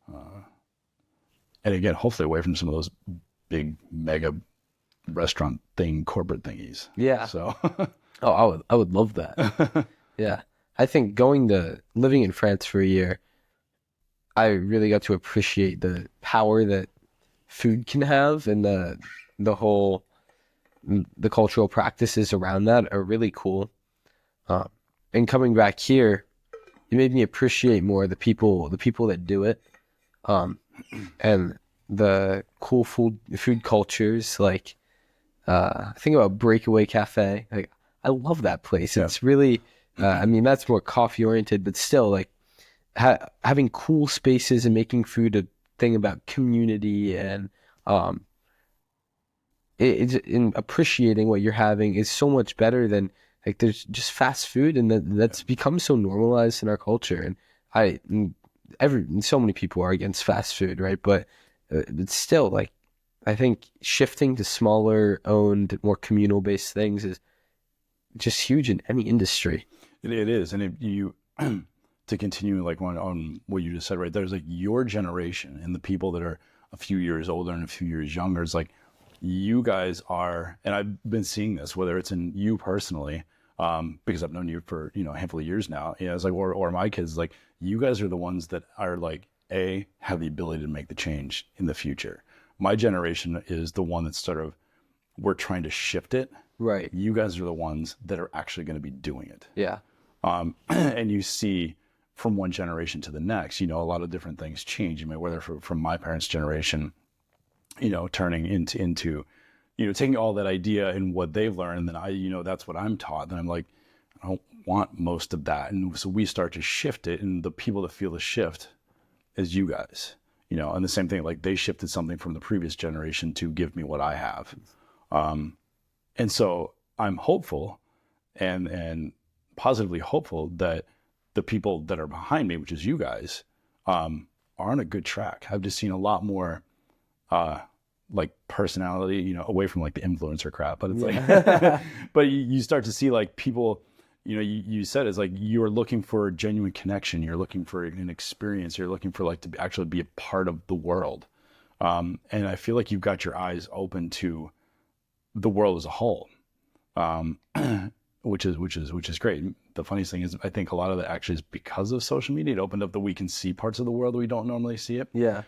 And again, hopefully away from some of those big mega restaurant thing, corporate thingies. Yeah. So, Oh, I would love that. Yeah. I think living in France for a year, I really got to appreciate the power that food can have, and the whole the cultural practices around that are really cool. And coming back here, it made me appreciate more the people that do it, and the cool food cultures. Like I think about Breakaway Cafe. Like I love that place. Yeah. It's really, I mean, that's more coffee oriented, but still, like having cool spaces and making food a thing about community, and it's in appreciating what you're having is so much better than like there's just fast food, and that's become so normalized in our culture. And so many people are against fast food, right? But it's still like I think shifting to smaller owned, more communal based things is just huge in any industry. it is. And if you, to continue like on what you just said, right, there's like your generation and the people that are a few years older and a few years younger. It's like you guys are, and I've been seeing this, whether it's in you personally, because I've known you for, a handful of years now. Yeah, it's like, or my kids, like you guys are the ones that are like, have the ability to make the change in the future. My generation is the one that's sort of, we're trying to shift it. Right. You guys are the ones that are actually going to be doing it. Yeah. And you see from one generation to the next, a lot of different things change. I mean, whether from my parents' generation, turning into taking all that idea and what they've learned, and then that's what I'm taught. Then I'm like, I don't want most of that. And so we start to shift it, and the people that feel the shift is you guys, and the same thing, like they shifted something from the previous generation to give me what I have. And so I'm hopeful and positively hopeful that the people that are behind me, which is you guys, are on a good track. I've just seen a lot more, like personality, away from like the influencer crap, but it's like, but you start to see like people, you said it's like, you're looking for genuine connection. You're looking for an experience. You're looking for like to actually be a part of the world. And I feel like you've got your eyes open to the world as a whole, which is great. The funniest thing is I think a lot of that actually is because of social media. It opened up that we can see parts of the world that we don't normally see it. Yeah.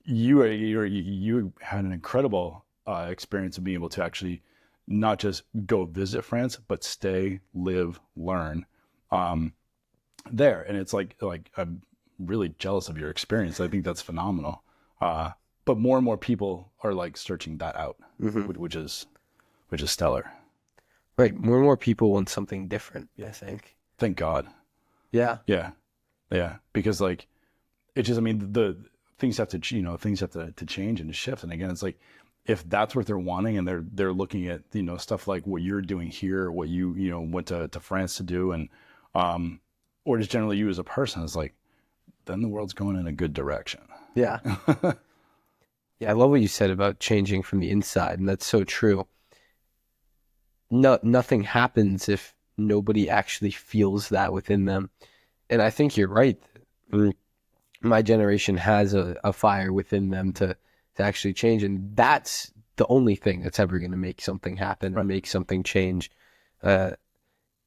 You had an incredible experience of being able to actually not just go visit France, but stay, live, learn there. And it's like I'm really jealous of your experience. I think that's phenomenal. But more and more people are like searching that out, which is stellar. Right. More and more people want something different, I think. Thank God. Yeah. Yeah. Because like, it just, I mean, the things have to, things have to change and to shift. And again, it's like, if that's what they're wanting and they're looking at, stuff like what you're doing here, what you went to France to do, and, or just generally you as a person, is like, then the world's going in a good direction. Yeah. Yeah. I love what you said about changing from the inside. And that's so true. Nothing happens if nobody actually feels that within them. And I think you're right. My generation has a fire within them to actually change. And that's the only thing that's ever going to make something happen or make something change.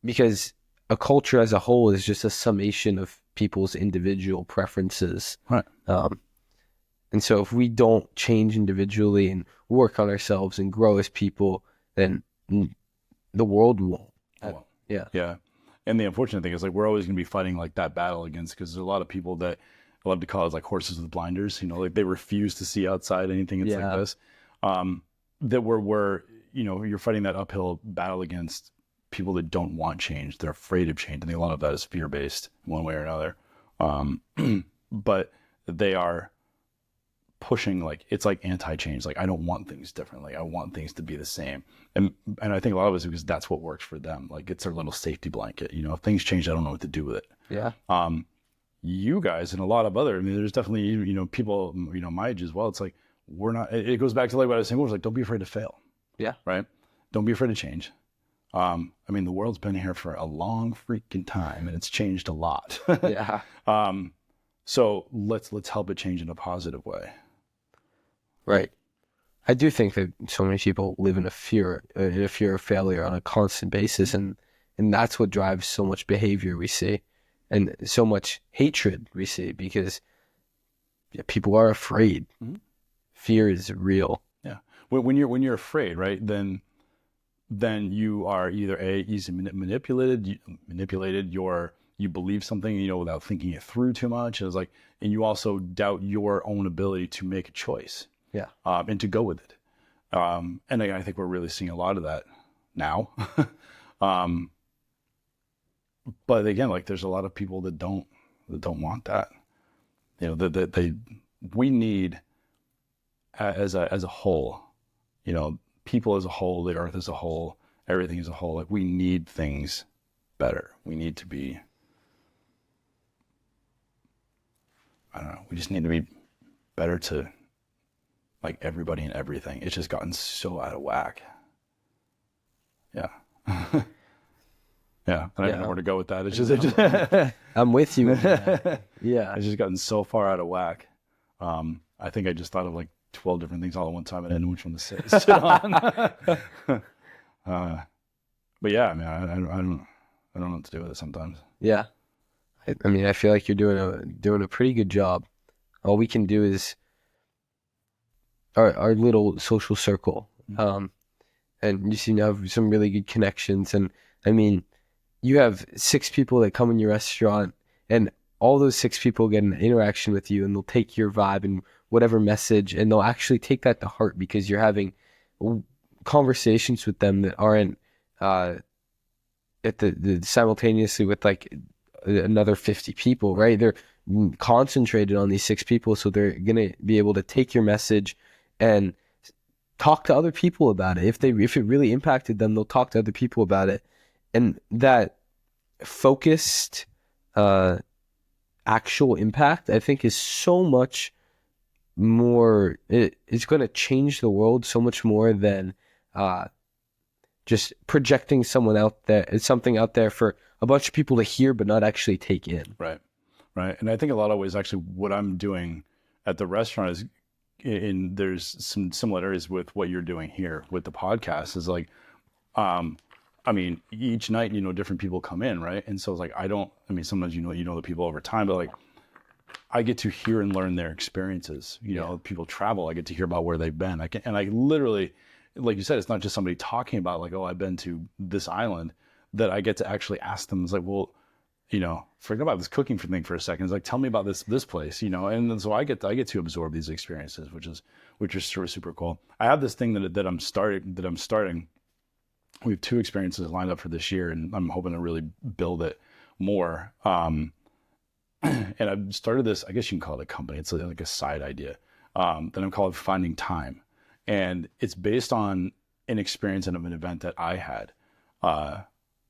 Because a culture as a whole is just a summation of people's individual preferences. Right. And so if we don't change individually and work on ourselves and grow as people, then the world won't. Yeah. And the unfortunate thing is like, we're always going to be fighting like that battle against, because there's a lot of people that I love to call it like horses with blinders, like they refuse to see outside anything like this. That we're you're fighting that uphill battle against people that don't want change. They're afraid of change. I think a lot of that is fear-based one way or another. But they are pushing, like, it's like anti-change. Like, I don't want things differently. I want things to be the same. And I think a lot of it is because that's what works for them. Like, it's their little safety blanket. If things change, I don't know what to do with it. Yeah. You guys and a lot of other, there's definitely, people, my age as well. It's like, we're not, it goes back to like what I was saying, it was like, don't be afraid to fail. Yeah. Right. Don't be afraid to change. The world's been here for a long freaking time and it's changed a lot. Yeah. So let's help it change in a positive way. Right. I do think that so many people live in a fear of failure on a constant basis, and that's what drives so much behavior we see, and so much hatred we see, because people are afraid. Mhm. Fear is real. Yeah. When you're afraid, right? Then you are either easily manipulated. You believe something, without thinking it through too much. It's like, and you also doubt your own ability to make a choice. Yeah. And to go with it. And I think we're really seeing a lot of that now. But again, like, there's a lot of people that don't want that. We need, as a whole, people as a whole, the earth as a whole, everything as a whole, like, we need things better. We need to be, I don't know, we just need to be better to, like, everybody and everything. It's just gotten so out of whack. Yeah. Yeah. I don't know where to go with that. It's just I'm with you. Yeah. It's just gotten so far out of whack. I think I just thought of like 12 different things all at one time and I didn't know which one to sit on. But yeah, I mean, I don't know what to do with it sometimes. Yeah. I mean, I feel like you're doing a pretty good job. All we can do is our little social circle. And you seem to have some really good connections. And I mean, you have 6 people that come in your restaurant, and all those 6 people get an interaction with you, and they'll take your vibe and whatever message, and they'll actually take that to heart, because you're having conversations with them that aren't at the simultaneously with like another 50 people, right? They're concentrated on these 6 people, so they're gonna be able to take your message and talk to other people about it. If it really impacted them, they'll talk to other people about it. And that focused actual impact, I think, is so much more, it's going to change the world so much more than just projecting something out there for a bunch of people to hear but not actually take in. Right. And I think a lot of ways, actually, what I'm doing at the restaurant is, there's some similarities with what you're doing here with the podcast, is like, I mean, each night, different people come in, right? And so it's like, sometimes, the people over time, but like, I get to hear and learn their experiences. People travel, I get to hear about where they've been. I literally, like you said, it's not just somebody talking about like, oh, I've been to this island, that I get to actually ask them. It's like, well, forget about this cooking thing for a second. It's like, tell me about this place, and then, so I get to absorb these experiences, which is super, super cool. I have this thing that I'm starting. We have 2 experiences lined up for this year, and I'm hoping to really build it more. And I've started this, I guess you can call it a company. It's like a side idea. That I'm called Finding Thyme. And it's based on an experience and of an event that I had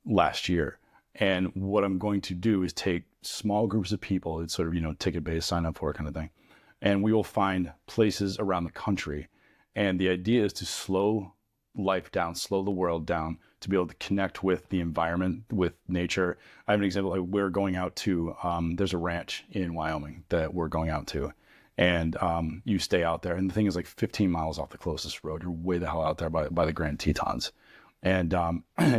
last year. And what I'm going to do is take small groups of people. It's sort of, ticket-based, sign up for it kind of thing. And we will find places around the country. And the idea is to slow life down, slow the world down, to be able to connect with the environment, with nature. I have an example. Like, we're going out to, there's a ranch in Wyoming that we're going out to. And you stay out there. And the thing is, like, 15 miles off the closest road. You're way the hell out there by the Grand Tetons. And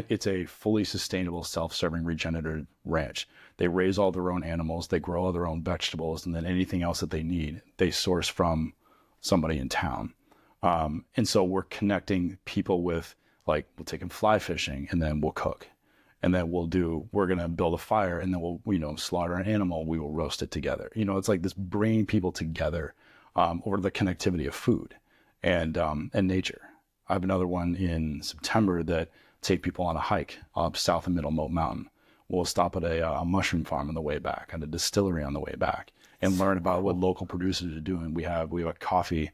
it's a fully sustainable, self-serving, regenerative ranch. They raise all their own animals, they grow all their own vegetables, and then anything else that they need, they source from somebody in town. And so we're connecting people with, like, we'll take them fly fishing, and then we'll cook. And then we're going to build a fire, and then we'll, slaughter an animal, we will roast it together. It's like this bringing people together over the connectivity of food and nature. I have another one in September that take people on a hike up South and Middle Moat Mountain. We'll stop at a mushroom farm on the way back, at a distillery on the way back, and learn about what local producers are doing. We have a coffee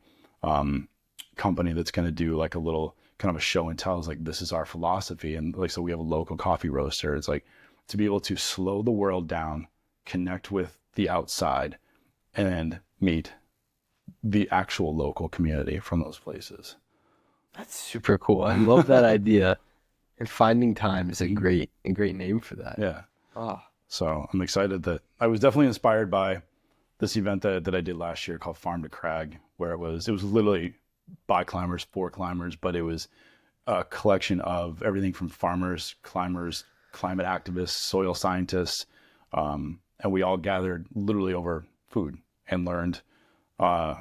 company that's going to do like a little kind of a show and tell. It's like, this is our philosophy. And like, so we have a local coffee roaster. It's like, to be able to slow the world down, connect with the outside, and meet the actual local community from those places. That's super cool. I love that idea. And Finding Thyme is a great name for that. Yeah. Oh. So I'm excited that I was definitely inspired by this event that I did last year called Farm to Crag, where it was literally by climbers for climbers, but it was a collection of everything from farmers, climbers, climate activists, soil scientists, and we all gathered literally over food and learned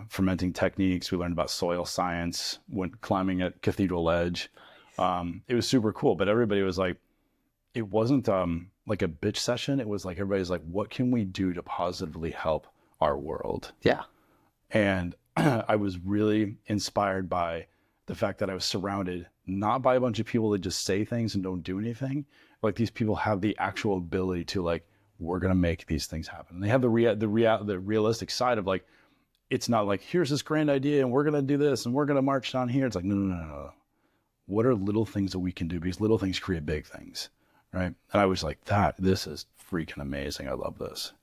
fermenting techniques. We learned about soil science, went climbing at Cathedral Edge. It was super cool, but everybody was like, it wasn't like a bitch session. It was like, everybody's like, what can we do to positively help our world? Yeah. And I was really inspired by the fact that I was surrounded not by a bunch of people that just say things and don't do anything. Like, these people have the actual ability to, like, we're going to make these things happen. And they have the realistic side of, like, it's not like, here's this grand idea and we're going to do this and we're going to march down here. It's like, no. What are little things that we can do? Because little things create big things, right? And I was like, this is freaking amazing. I love this.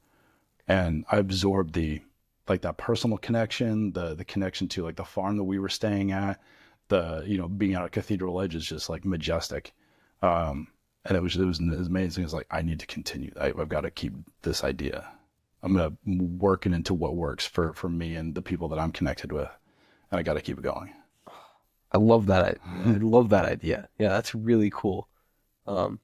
And I absorbed that personal connection, the connection to, like, the farm that we were staying at, being out at Cathedral Edge is just, like, majestic. And it was amazing. It's like, I need to continue. I've got to keep this idea. I'm going to work it into what works for me and the people that I'm connected with. And I got to keep it going. I love that. I love that idea. Yeah, that's really cool. Man,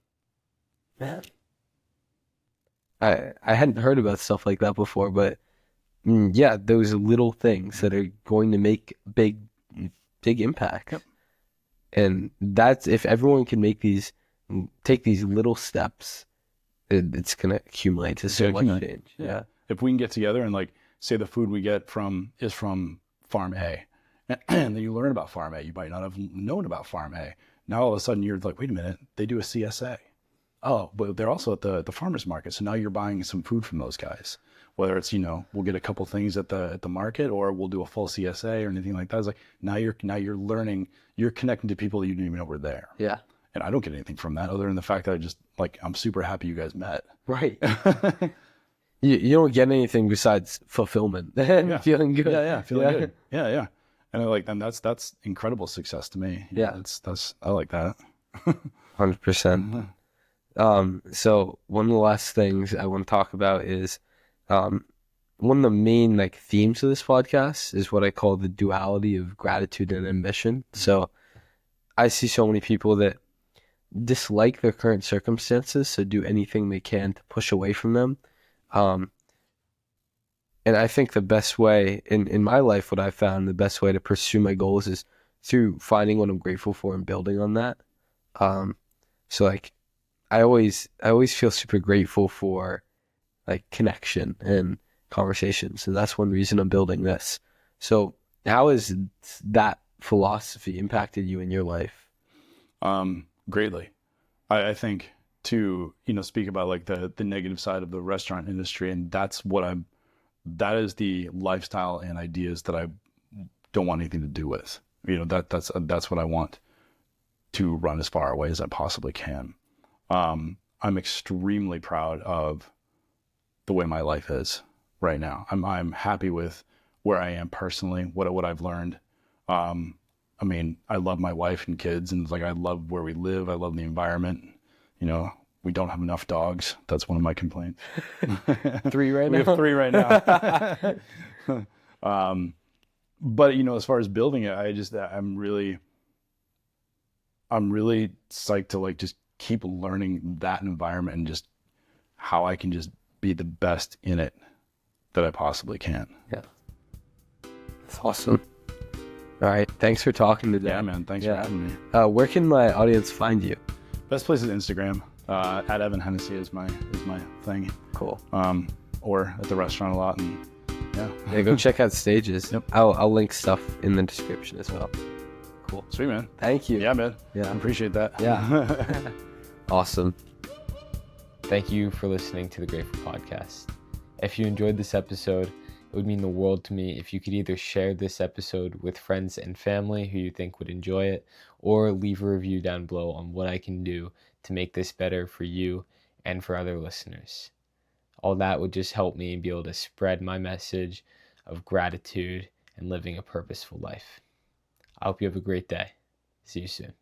I hadn't heard about stuff like that before, but yeah, those little things that are going to make big impact. Yep. And that's, if everyone can take these little steps, it's gonna accumulate to so much change. Yeah. If we can get together and, like, say the food we get is from Farm A, and then you learn about Farm A. You might not have known about Farm A. Now all of a sudden you're like, wait a minute, they do a CSA. Oh, but they're also at the farmers market. So now you're buying some food from those guys. Whether it's, we'll get a couple things at the market, or we'll do a full CSA or anything like that. It's like, now you're learning, you're connecting to people that you didn't even know were there. Yeah. And I don't get anything from that other than the fact that I just, like, I'm super happy you guys met. Right. You don't get anything besides fulfillment and feeling good. Yeah, feeling good. Yeah. And that's incredible success to me. Yeah. That's I like that. 100%. So one of the last things I want to talk about is one of the main, like, themes of this podcast is what I call the duality of gratitude and ambition. So I see so many people that dislike their current circumstances, so do anything they can to push away from them. And I think the best way in my life, what I've found the best way to pursue my goals is through finding what I'm grateful for and building on that. So, like, I always feel super grateful for, like, connection and conversation. So that's one reason I'm building this. So how has that philosophy impacted you in your life? Greatly. I think to, speak about, like, the negative side of the restaurant industry, and that is the lifestyle and ideas that I don't want anything to do with. That's what I want to run as far away as I possibly can. I'm extremely proud of the way my life is right now. I'm happy with where I am personally, what I've learned. I mean, I love my wife and kids, and, like, I love where we live. I love the environment. We don't have enough dogs. That's one of my complaints. 3 right now? We have 3 right now. But, as far as building it, I'm really psyched to, like, just keep learning that environment and just how I can just be the best in it that I possibly can. Yeah. That's awesome. All right. Thanks for talking today. Yeah, man. Thanks for having me. Where can my audience find you? Best place is Instagram. At Evan Hennessey is my thing. Cool. Or at the restaurant a lot. And yeah, go check out Stages. Yep. I'll link stuff in the description as well. Cool. Sweet, man. Thank you. Yeah, man. Yeah. I appreciate that. Yeah. Awesome. Thank you for listening to the Grateful Podcast. If you enjoyed this episode, it would mean the world to me if you could either share this episode with friends and family who you think would enjoy it, or leave a review down below on what I can do to make this better for you and for other listeners. All that would just help me be able to spread my message of gratitude and living a purposeful life. I hope you have a great day. See you soon.